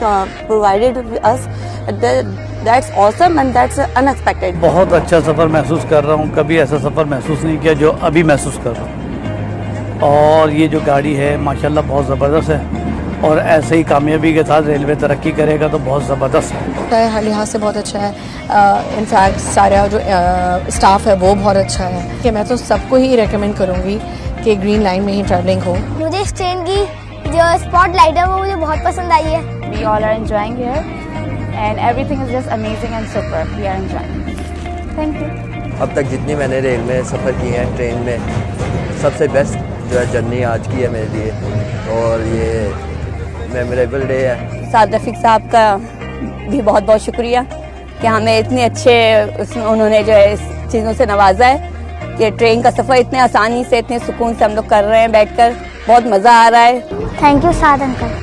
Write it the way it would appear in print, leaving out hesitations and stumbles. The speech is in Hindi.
has provided us, that's awesome and that's unexpected. बहुत अच्छा सफ़र महसूस कर रहा हूँ, कभी ऐसा सफ़र महसूस नहीं किया जो अभी महसूस कर रहा हूँ। और ये जो गाड़ी है माशाल्लाह बहुत ज़बरदस्त है, और ऐसे ही कामयाबी के साथ रेलवे तरक्की करेगा तो बहुत ज़बरदस्त है। हर लिहाज से बहुत अच्छा है। इनफैक्ट सारा जो स्टाफ है वो बहुत अच्छा है कि मैं तो सबको ही रेकमेंड करूँगी कि ग्रीन लाइन में ही ट्रैवलिंग हो। मुझे इस ट्रेन की जो स्पॉट लाइट है वो मुझे बहुत पसंद आई है। We all are enjoying here and everything is just amazing and super. We are enjoying. Thank you. अब तक जितनी मैंने रेल में सफ़र किए हैं ट्रेन में, सबसे बेस्ट जो है जर्नी आज की है मेरे लिए, और ये मेमोरेबल डे है। साद रफीक साहब का भी बहुत बहुत शुक्रिया कि हमें इतने अच्छे उन्होंने जो है इस चीज़ों से नवाजा है कि ट्रेन का सफ़र इतने आसानी से इतने सुकून से हम लोग कर रहे हैं बैठकर, बहुत मज़ा आ रहा है। Thank you Saad uncle.